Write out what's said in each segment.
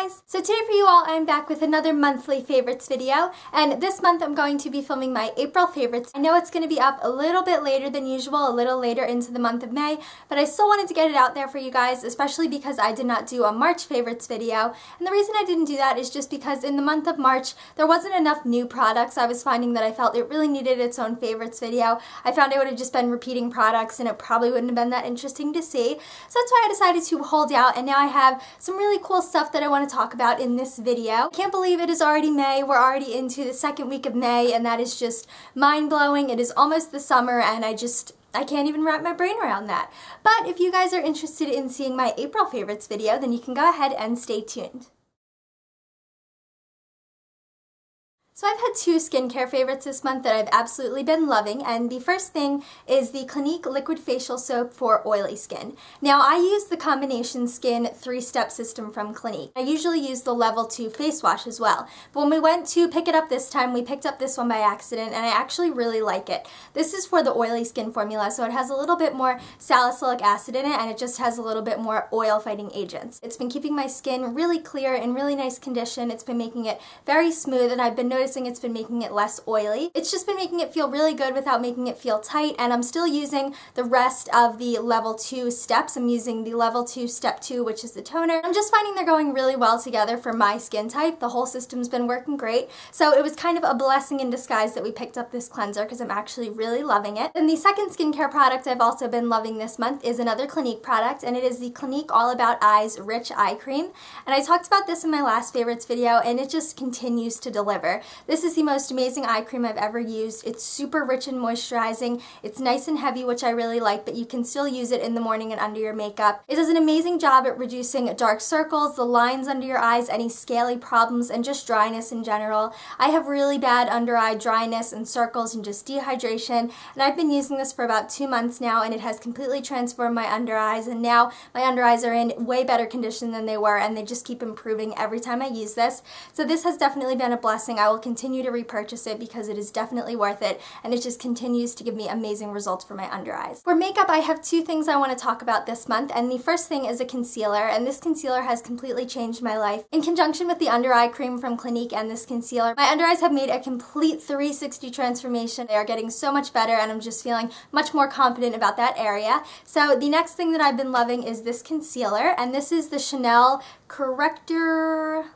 guys! So today for you all, I'm back with another monthly favorites video, and this month I'm going to be filming my April favorites. I know it's going to be up a little bit later than usual, a little later into the month of May, but I still wanted to get it out there for you guys, especially because I did not do a March favorites video. And the reason I didn't do that is just because in the month of March, there wasn't enough new products. I was finding that I felt it really needed its own favorites video. I found I would have just been repeating products and it probably wouldn't have been that interesting to see. So that's why I decided to hold out, and now I have some really cool stuff that I want to talk about in this video. I can't believe it is already May. We're already into the second week of May, and that is just mind-blowing. It is almost the summer, and I can't even wrap my brain around that. But if you guys are interested in seeing my April favorites video, then you can go ahead and stay tuned. So I've had two skincare favorites this month that I've absolutely been loving, and the first thing is the Clinique Liquid Facial Soap for oily skin. Now I use the combination skin 3-step system from Clinique. I usually use the level 2 face wash as well, but when we went to pick it up this time, we picked up this one by accident, and I actually really like it. This is for the oily skin formula, so it has a little bit more salicylic acid in it, and it just has a little bit more oil fighting agents. It's been keeping my skin really clear, in really nice condition. It's been making it very smooth, and I've been noticing it's been making it less oily. It's just been making it feel really good without making it feel tight, and I'm still using the rest of the level 2 steps. I'm using the level 2 step 2, which is the toner. I'm just finding they're going really well together for my skin type. The whole system's been working great, so it was kind of a blessing in disguise that we picked up this cleanser because I'm actually really loving it. And the second skincare product I've also been loving this month is another Clinique product, and it is the Clinique All About Eyes Rich Eye Cream. And I talked about this in my last favorites video, and it just continues to deliver. This is the most amazing eye cream I've ever used. It's super rich and moisturizing. It's nice and heavy, which I really like, but you can still use it in the morning and under your makeup. It does an amazing job at reducing dark circles, the lines under your eyes, any scaly problems, and just dryness in general. I have really bad under eye dryness and circles and just dehydration, and I've been using this for about 2 months now, and it has completely transformed my under eyes, and now my under eyes are in way better condition than they were, and they just keep improving every time I use this. So this has definitely been a blessing. I will continue to repurchase it because it is definitely worth it, and it just continues to give me amazing results for my under eyes. For makeup, I have two things I want to talk about this month, and the first thing is a concealer, and this concealer has completely changed my life. In conjunction with the under eye cream from Clinique and this concealer, my under eyes have made a complete 360 transformation. They are getting so much better, and I'm just feeling much more confident about that area. So the next thing that I've been loving is this concealer, and this is the Chanel Corrector,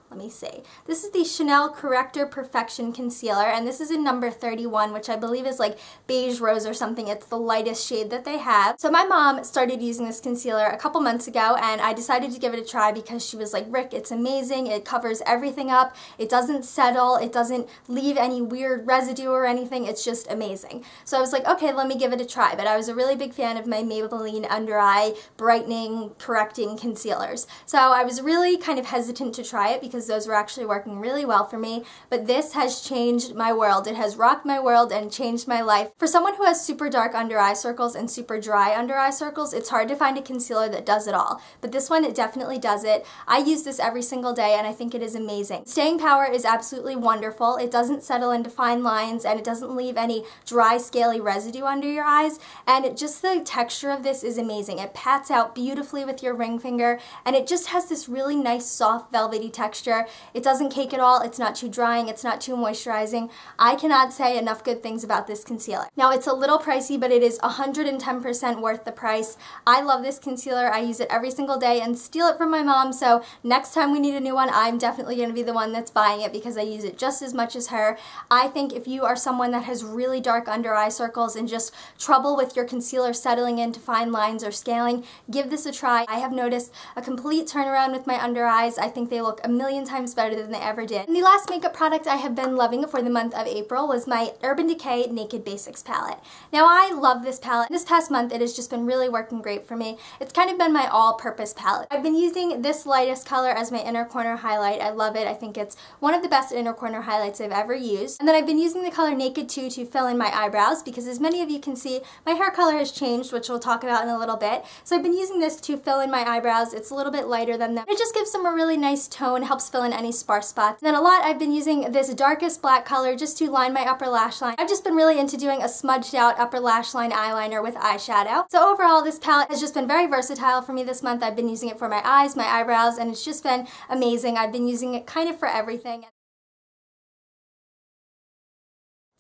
this is the Chanel Corrector Perfection Concealer, and this is in number 31, which I believe is like beige rose or something. It's the lightest shade that they have. So my mom started using this concealer a couple months ago, and I decided to give it a try because she was like, Rick, it's amazing. It covers everything up. It doesn't settle. It doesn't leave any weird residue or anything. It's just amazing. So I was like, okay, let me give it a try. But I was a really big fan of my Maybelline under eye brightening, correcting concealers. So I was really kind of hesitant to try it because those were actually working really well for me, but this has changed my world. It has rocked my world and changed my life. For someone who has super dark under eye circles and super dry under eye circles, it's hard to find a concealer that does it all, but this one, it definitely does it. I use this every single day, and I think it is amazing. Staying power is absolutely wonderful. It doesn't settle into fine lines, and it doesn't leave any dry, scaly residue under your eyes, and just the texture of this is amazing. It pats out beautifully with your ring finger, and it just has this really nice, soft, velvety texture. It doesn't cake at all. It's not too drying. It's not too moisturizing. I cannot say enough good things about this concealer. Now, it's a little pricey, but it is 110% worth the price. I love this concealer. I use it every single day and steal it from my mom, so next time we need a new one, I'm definitely going to be the one that's buying it because I use it just as much as her. I think if you are someone that has really dark under eye circles and just trouble with your concealer settling into fine lines or scaling, give this a try. I have noticed a complete turnaround with my under eyes. I think they look a million times better than they ever did. And the last makeup product I have been loving for the month of April was my Urban Decay Naked Basics palette. Now, I love this palette. This past month, it has just been really working great for me. It's kind of been my all-purpose palette. I've been using this lightest color as my inner corner highlight. I love it. I think it's one of the best inner corner highlights I've ever used. And then I've been using the color Naked 2 to fill in my eyebrows because, as many of you can see, my hair color has changed, which we'll talk about in a little bit. So I've been using this to fill in my eyebrows. It's a little bit lighter than them. It just gives them a really nice tone, helps fill in any sparse spots. And then a lot, I've been using this the darkest black color just to line my upper lash line. I've just been really into doing a smudged out upper lash line eyeliner with eyeshadow. So overall, this palette has just been very versatile for me this month. I've been using it for my eyes, my eyebrows, and it's just been amazing. I've been using it kind of for everything.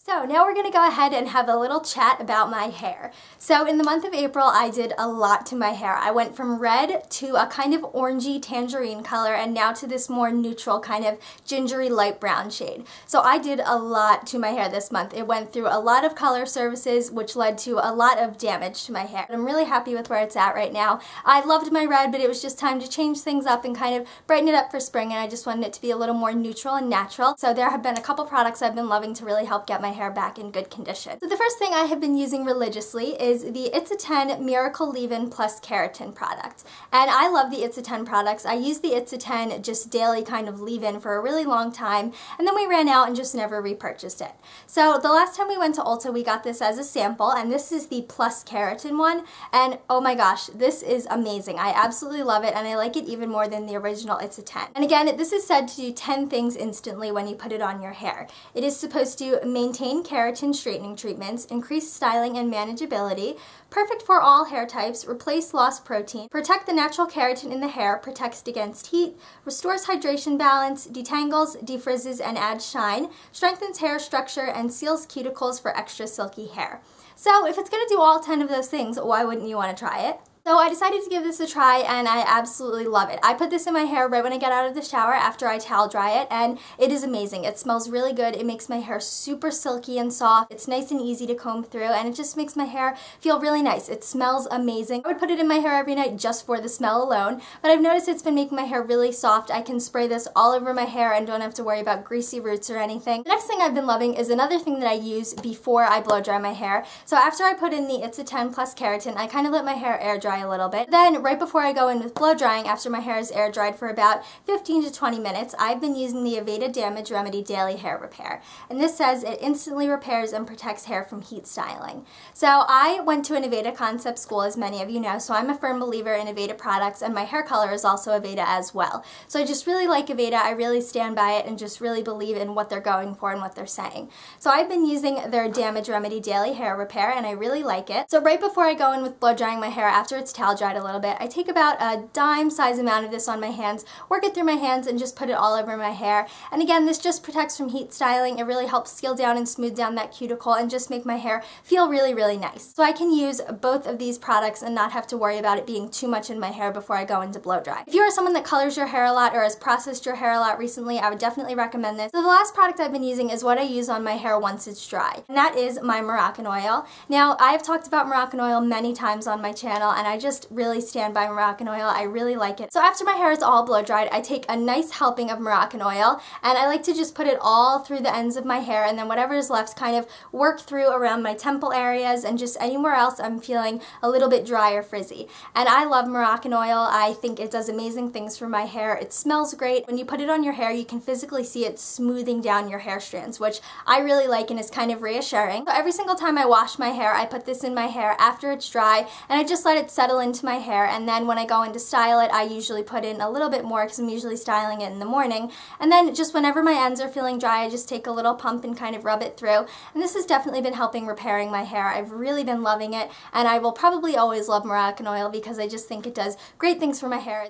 So now we're going to go ahead and have a little chat about my hair. So in the month of April, I did a lot to my hair. I went from red to a kind of orangey tangerine color and now to this more neutral kind of gingery light brown shade. So I did a lot to my hair this month. It went through a lot of color services, which led to a lot of damage to my hair. I'm really happy with where it's at right now. I loved my red, but it was just time to change things up and kind of brighten it up for spring, and I just wanted it to be a little more neutral and natural. So there have been a couple products I've been loving to really help get my hair back in good condition. So the first thing I have been using religiously is the It's a 10 Miracle Leave-In Plus Keratin product. And I love the It's a 10 products. I use the It's a 10 just daily kind of leave-in for a really long time, and then we ran out and just never repurchased it. So the last time we went to Ulta, we got this as a sample, and this is the Plus Keratin one, and oh my gosh, this is amazing. I absolutely love it, and I like it even more than the original It's a 10. And again, this is said to do 10 things instantly when you put it on your hair. It is supposed to maintain keratin straightening treatments, increase styling and manageability, perfect for all hair types, replace lost protein, protect the natural keratin in the hair, protects against heat, restores hydration balance, detangles, defrizzes and adds shine, strengthens hair structure, and seals cuticles for extra silky hair. So if it's going to do all 10 of those things, why wouldn't you want to try it? So I decided to give this a try, and I absolutely love it. I put this in my hair right when I get out of the shower after I towel dry it, and it is amazing. It smells really good. It makes my hair super silky and soft. It's nice and easy to comb through, and it just makes my hair feel really nice. It smells amazing. I would put it in my hair every night just for the smell alone, but I've noticed it's been making my hair really soft. I can spray this all over my hair and don't have to worry about greasy roots or anything. The next thing I've been loving is another thing that I use before I blow dry my hair. So after I put in the It's a 10 Plus Keratin, I kind of let my hair air dry a little bit. Then right before I go in with blow drying, after my hair is air dried for about 15 to 20 minutes, I've been using the Aveda Damage Remedy Daily Hair Repair. And this says it instantly repairs and protects hair from heat styling. So I went to an Aveda concept school, as many of you know, so I'm a firm believer in Aveda products, and my hair color is also Aveda as well. So I just really like Aveda. I really stand by it and just really believe in what they're going for and what they're saying. So I've been using their Damage Remedy Daily Hair Repair, and I really like it. So right before I go in with blow drying my hair, after it's towel dried a little bit, I take about a dime size amount of this on my hands, work it through my hands, and just put it all over my hair. And again, this just protects from heat styling. It really helps seal down and smooth down that cuticle and just make my hair feel really, really nice. So I can use both of these products and not have to worry about it being too much in my hair before I go into blow dry. If you are someone that colors your hair a lot or has processed your hair a lot recently, I would definitely recommend this. So the last product I've been using is what I use on my hair once it's dry, and that is my Moroccan Oil. Now, I've talked about Moroccan Oil many times on my channel, and I just really stand by Moroccan Oil. I really like it. So after my hair is all blow dried, I take a nice helping of Moroccan Oil, and I like to just put it all through the ends of my hair, and then whatever is left kind of work through around my temple areas and just anywhere else I'm feeling a little bit dry or frizzy. And I love Moroccan Oil. I think it does amazing things for my hair. It smells great. When you put it on your hair, you can physically see it smoothing down your hair strands, which I really like and is kind of reassuring. So every single time I wash my hair, I put this in my hair after it's dry, and I just let it settle into my hair, and then when I go in to style it, I usually put in a little bit more because I'm usually styling it in the morning, and then just whenever my ends are feeling dry, I just take a little pump and kind of rub it through, and this has definitely been helping repairing my hair. I've really been loving it, and I will probably always love Moroccan Oil because I just think it does great things for my hair.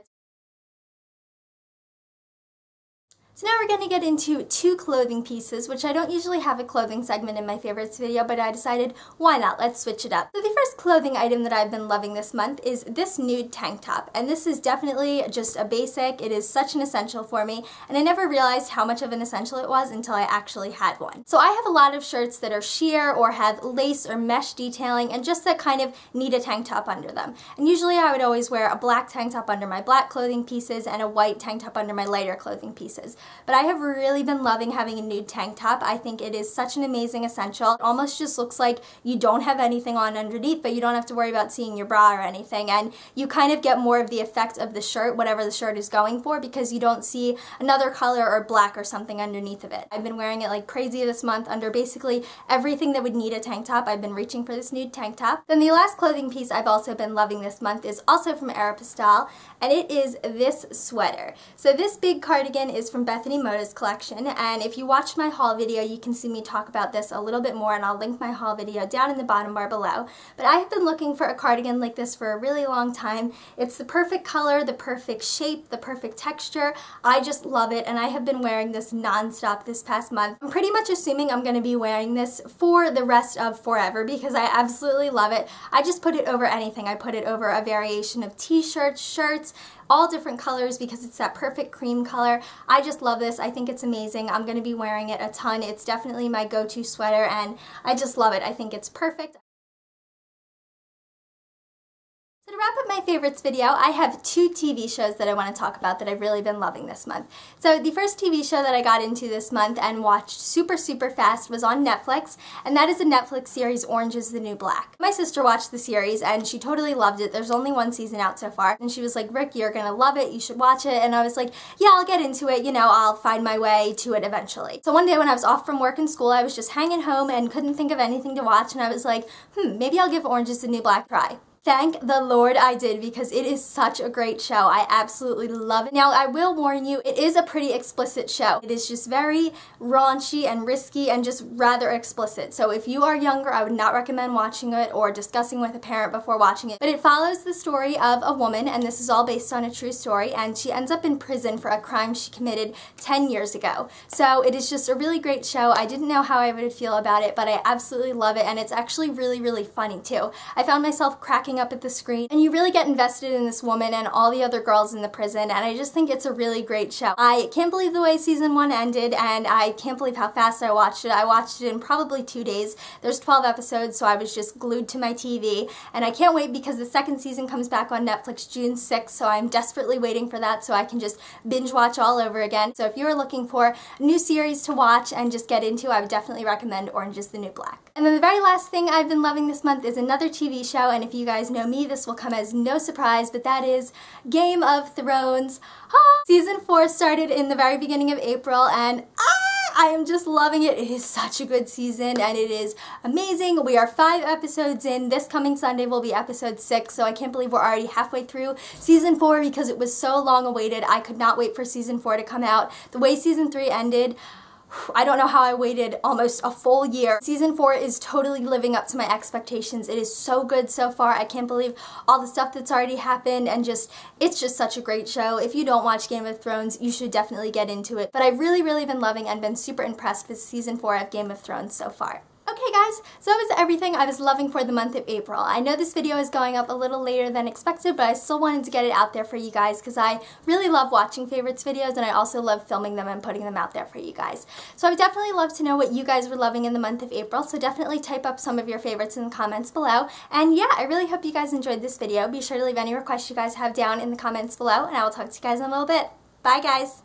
So now we're going to get into two clothing pieces, which I don't usually have a clothing segment in my favorites video, but I decided, why not? Let's switch it up. So the first clothing item that I've been loving this month is this nude tank top, and this is definitely just a basic. It is such an essential for me, and I never realized how much of an essential it was until I actually had one. So I have a lot of shirts that are sheer or have lace or mesh detailing and just that kind of need a tank top under them. And usually I would always wear a black tank top under my black clothing pieces and a white tank top under my lighter clothing pieces. But I have really been loving having a nude tank top. I think it is such an amazing essential. It almost just looks like you don't have anything on underneath, but you don't have to worry about seeing your bra or anything, and you kind of get more of the effect of the shirt, whatever the shirt is going for, because you don't see another color or black or something underneath of it. I've been wearing it like crazy this month under basically everything that would need a tank top. I've been reaching for this nude tank top. Then the last clothing piece I've also been loving this month is also from Aeropostale, and it is this sweater. So this big cardigan is from Bethany Mota's collection, and if you watched my haul video, you can see me talk about this a little bit more, and I'll link my haul video down in the bottom bar below. But I have been looking for a cardigan like this for a really long time. It's the perfect color, the perfect shape, the perfect texture. I just love it, and I have been wearing this non-stop this past month. I'm pretty much assuming I'm going to be wearing this for the rest of forever because I absolutely love it. I just put it over anything. I put it over a variation of t-shirts, shirts, all different colors because it's that perfect cream color. I just love this. I think it's amazing. I'm going to be wearing it a ton. It's definitely my go-to sweater, and I just love it. I think it's perfect. So to wrap up my favorites video, I have 2 TV shows that I want to talk about that I've really been loving this month. So the first TV show that I got into this month and watched super fast was on Netflix, and that is the Netflix series Orange is the New Black. My sister watched the series and she totally loved it. There's only 1 season out so far, and she was like, "Rick, you're gonna love it, you should watch it." And I was like, yeah, I'll get into it, you know, I'll find my way to it eventually. So one day when I was off from work and school, I was just hanging home and couldn't think of anything to watch, and I was like, maybe I'll give Orange is the New Black a try. Thank the Lord I did, because it is such a great show. I absolutely love it. Now, I will warn you, it is a pretty explicit show. It is just very raunchy and risky and just rather explicit. So if you are younger, I would not recommend watching it or discussing with a parent before watching it. But it follows the story of a woman, and this is all based on a true story, and she ends up in prison for a crime she committed 10 years ago. So it is just a really great show. I didn't know how I would feel about it, but I absolutely love it, and it's actually really funny too. I found myself cracking up at the screen, and you really get invested in this woman and all the other girls in the prison, and I just think it's a really great show. I can't believe the way season 1 ended, and I can't believe how fast I watched it. I watched it in probably 2 days. There's 12 episodes, so I was just glued to my TV, and I can't wait because the second season comes back on Netflix June 6th, so I'm desperately waiting for that so I can just binge watch all over again. So if you're looking for a new series to watch and just get into, I would definitely recommend Orange is the New Black. And then the very last thing I've been loving this month is another TV show, and if you guys know me, this will come as no surprise, but that is Game of Thrones. Season 4 started in the very beginning of April, and I am just loving it. It is such a good season, and it is amazing. We are 5 episodes in. This coming Sunday will be episode 6, so I can't believe we're already halfway through season 4 because it was so long awaited. I could not wait for season 4 to come out. The way season 3 ended, I don't know how I waited almost a full year. Season 4 is totally living up to my expectations. It is so good so far. I can't believe all the stuff that's already happened, and it's just such a great show. If you don't watch Game of Thrones, you should definitely get into it. But I've really been loving and been super impressed with season 4 of Game of Thrones so far. Okay guys, so that was everything I was loving for the month of April. I know this video is going up a little later than expected, but I still wanted to get it out there for you guys because I really love watching favorites videos, and I also love filming them and putting them out there for you guys. So I would definitely love to know what you guys were loving in the month of April, so definitely type up some of your favorites in the comments below. And yeah, I really hope you guys enjoyed this video. Be sure to leave any requests you guys have down in the comments below, and I will talk to you guys in a little bit. Bye guys!